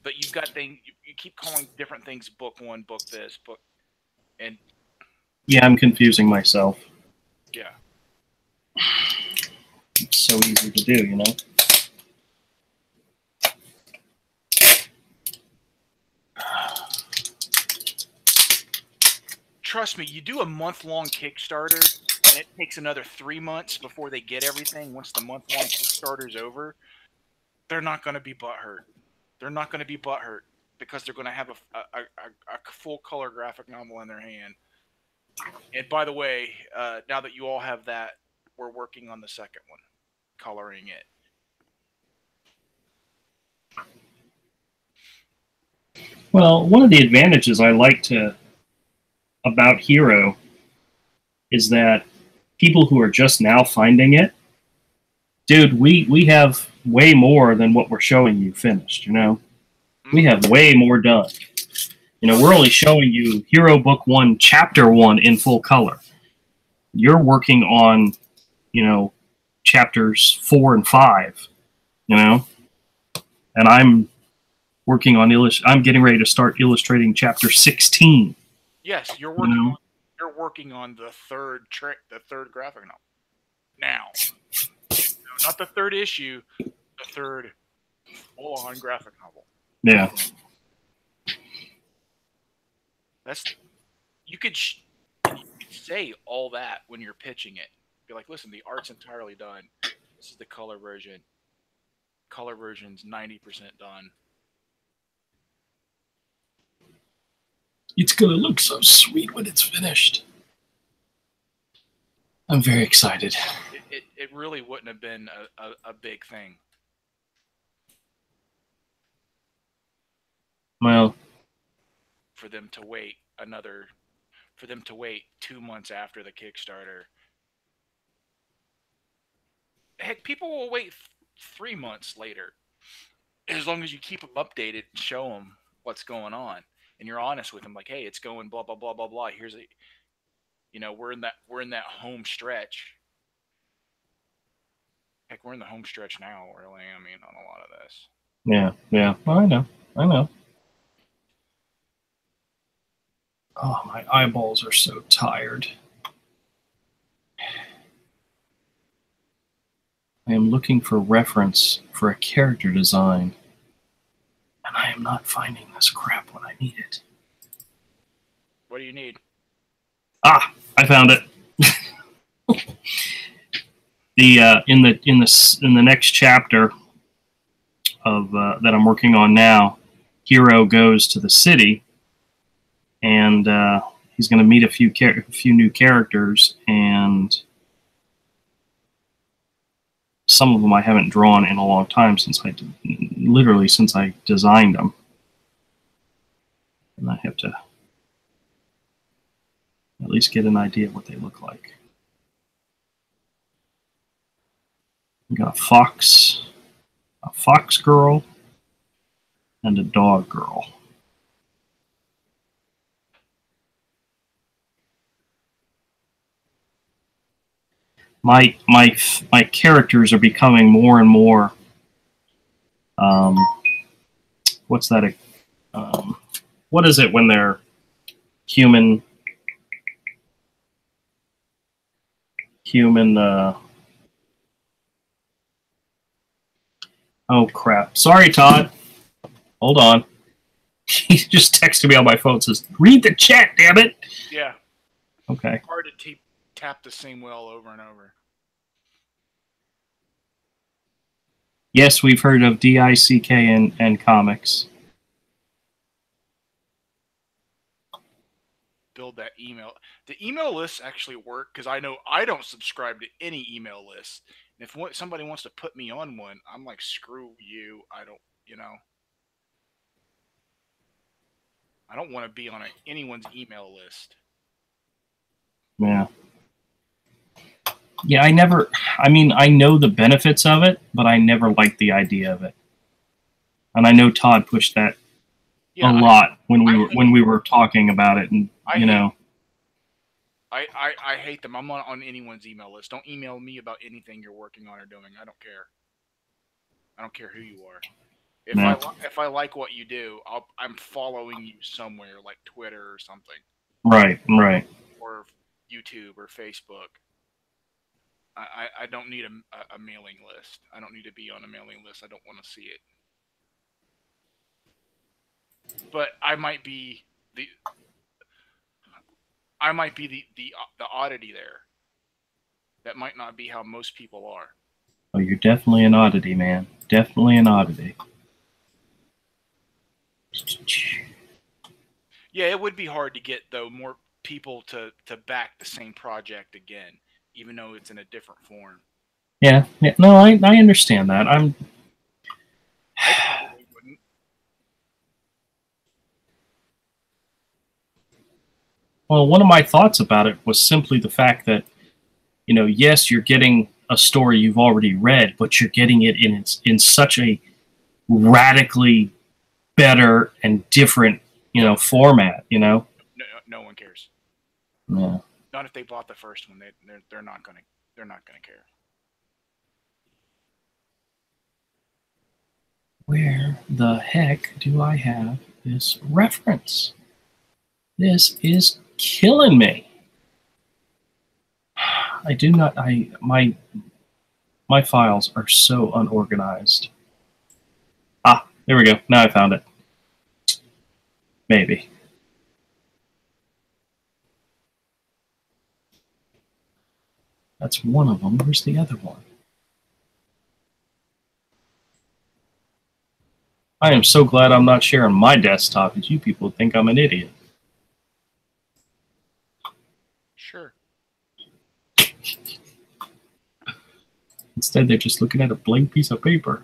but you've got things, you keep calling different things book 1, book this, book, and... Yeah, I'm confusing myself. Yeah. It's so easy to do, you know? Trust me, you do a month-long Kickstarter, and it takes another 3 months before they get everything. Once the month-long Kickstarter's over, they're not going to be butthurt. They're not going to be butthurt because they're going to have a full-color graphic novel in their hand. And by the way, now that you all have that, we're working on the second one, coloring it. Well, one of the advantages I like about Hero is that people who are just now finding it, dude, we have way more than what we're showing you finished, you know? We have way more done. You know, we're only showing you Hero Book 1, Chapter 1 in full color. You're working on, you know, chapters 4 and 5, you know? And I'm working on I'm getting ready to start illustrating chapter 16. Yes, you're working on the third graphic novel. Now. No, not the third issue, the third full-on graphic novel. Yeah. You could say all that when you're pitching it. Be like, listen, the art's entirely done. This is the color version. Color version's 90% done. It's gonna look so sweet when it's finished. I'm very excited. It really wouldn't have been a big thing. Well, for them to wait 2 months after the Kickstarter. Heck, people will wait 3 months later, as long as you keep them updated and show them what's going on, and you're honest with them, like, hey, it's going blah blah blah blah blah. Here's a, we're in that home stretch. Heck, we're in the home stretch now, really. I mean, on a lot of this. Yeah. Well, I know. Oh, my eyeballs are so tired. I am looking for reference for a character design, and I am not finding this crap when I need it. What do you need? Ah, I found it. In the next chapter of that I'm working on now, Hero goes to the city, and he's going to meet a few new characters, and some of them I haven't drawn in a long time since I designed them, and I have to at least get an idea of what they look like. We got a fox girl, and a dog girl. My characters are becoming more and more. What's that? What is it when they're human? Oh crap! Sorry, Todd. Hold on. He just texted me on my phone. Says, "Read the chat, damn it." Yeah. Okay. Hard to tap the same well over and over. Yes, we've heard of DICK and comics. Build that email. The email lists actually work because I know I don't subscribe to any email lists. And if somebody wants to put me on one, I'm like, screw you. I don't want to be on anyone's email list. Yeah. Yeah, I know the benefits of it, but I never liked the idea of it. And I know Todd pushed that a lot when we were talking about it, and I hate them. I'm not on anyone's email list. Don't email me about anything you're working on or doing. I don't care. I don't care who you are. If I like what you do, I'm following you somewhere like Twitter or something. Right. Or YouTube or Facebook. I don't need a mailing list. I don't need to be on a mailing list. I don't want to see it. But I might be the oddity there. That might not be how most people are. Oh, you're definitely an oddity, man. Definitely an oddity. Yeah, it would be hard to get, though, more people to back the same project again, even though it's in a different form. Yeah. No, I understand that. I probably wouldn't. Well, one of my thoughts about it was simply the fact that, yes, you're getting a story you've already read, but you're getting it in such a radically better and different, format. No one cares. Yeah. Not if they bought the first one. They're not gonna care. Where the heck do I have this reference? This is killing me. I do not. My files are so unorganized. Ah, there we go. Now I found it. Maybe. That's one of them. Where's the other one? I am so glad I'm not sharing my desktop, because you people think I'm an idiot. Sure. Instead, they're just looking at a blank piece of paper.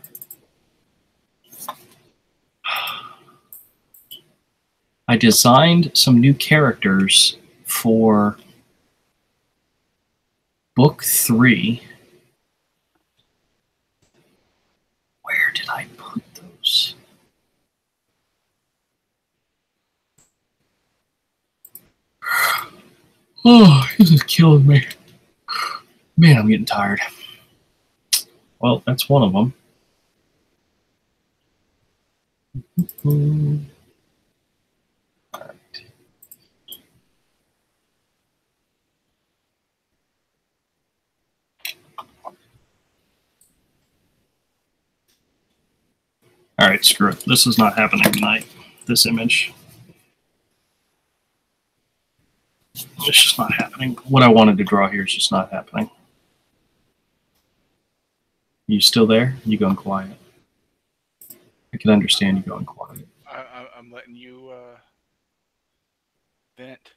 I designed some new characters for book 3. Where did I put those? Oh, this is killing me. Man, I'm getting tired. Well, that's one of them. All right. All right, screw it. This is not happening tonight. This image. It's just not happening. What I wanted to draw here is just not happening. You still there? You going quiet? I can understand you going quiet. I'm letting you vent.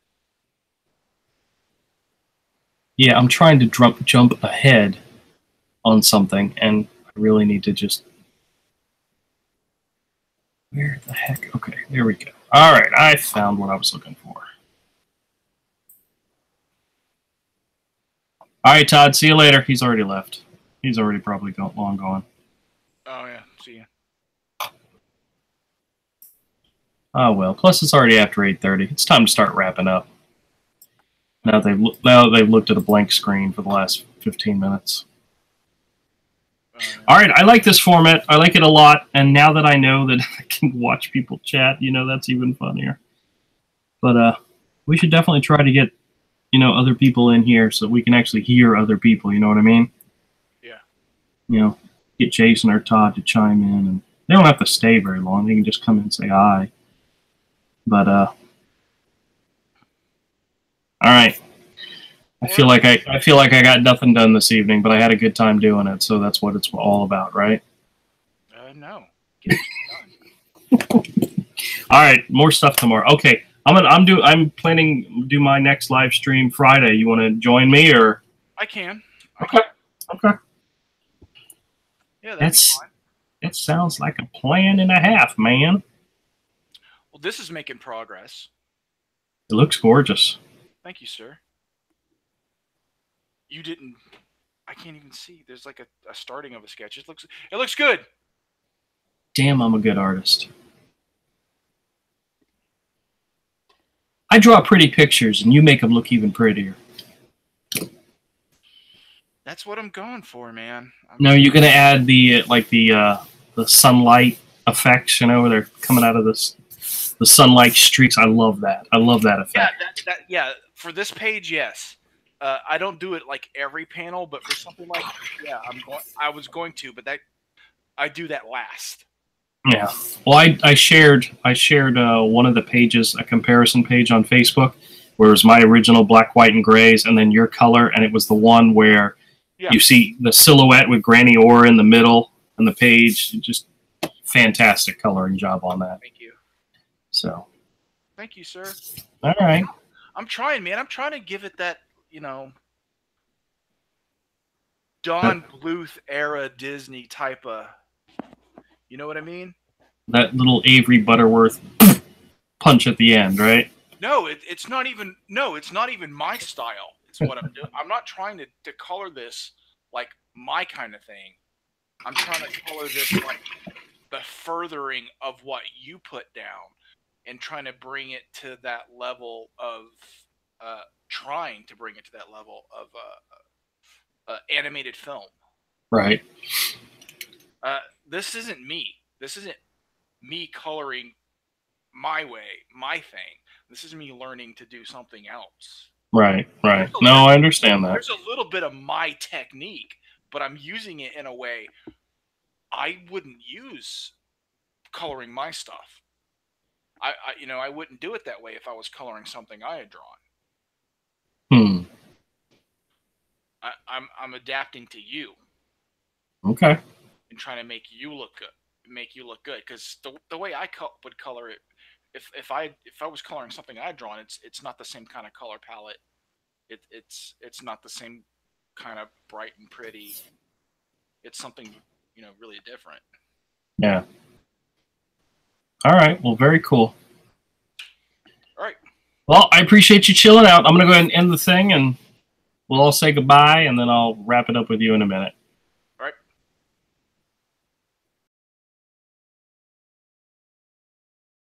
Yeah, I'm trying to jump ahead on something, and I really need to just... Where the heck? Okay, there we go. All right, I found what I was looking for. All right, Todd, see you later. He's already left. He's already probably long gone. Oh, yeah, see ya. Oh, well. Plus, it's already after 8:30. It's time to start wrapping up. Now they've looked at a blank screen for the last 15 minutes. All right, I like this format. I like it a lot. And now that I know that I can watch people chat, you know, that's even funnier. But we should definitely try to get, you know, other people in here so we can actually hear other people. You know what I mean? Yeah. You know, get Jason or Todd to chime in, and they don't have to stay very long. They can just come in and say hi. But all right. I feel like I got nothing done this evening, but I had a good time doing it, so that's what it's all about, right? No. All right, more stuff tomorrow. Okay, I'm planning to do my next live stream Friday. You want to join me, or? I can. Okay. Yeah, that's fine. That sounds like a plan and a half, man. Well, this is making progress. It looks gorgeous. Thank you, sir. You didn't... I can't even see. There's like a starting of a sketch. It looks good. Damn, I'm a good artist. I draw pretty pictures, and you make them look even prettier. That's what I'm going for, man. No, you're gonna add the sunlight effects. You know, where they're coming out of the sunlight streaks. I love that. I love that effect. Yeah. For this page, yes. I don't do it like every panel, but for something like I was going to, but I do that last. Yeah. Well, I shared one of the pages, a comparison page on Facebook, where it was my original black, white, and grays, and then your color, and it was the one where you see the silhouette with Granny Ora in the middle on the page. Just fantastic coloring job on that. Thank you. So. Thank you, sir. All right. I'm trying, man. I'm trying to give it that, you know, Don Bluth era Disney type of, you know what I mean? That little Avery Butterworth punch at the end, right? No, it's not even my style. It's what I'm doing. I'm not trying to color this like my kind of thing. I'm trying to color this like the furthering of what you put down and trying to bring it to that level of animated film. Right. This isn't me. This isn't me coloring my way, my thing. This is me learning to do something else. Right. No, I understand that. There's a little bit of my technique, but I'm using it in a way I wouldn't use coloring my stuff. I wouldn't do it that way if I was coloring something I had drawn. I'm adapting to you. Okay. And trying to make you look good. Because the way I would color it, if I was coloring something I had drawn, it's not the same kind of color palette. It's not the same kind of bright and pretty. it's something, you know, really different. Yeah. All right. Well, very cool. All right. Well, I appreciate you chilling out. I'm going to go ahead and end the thing, and we'll all say goodbye, and then I'll wrap it up with you in a minute.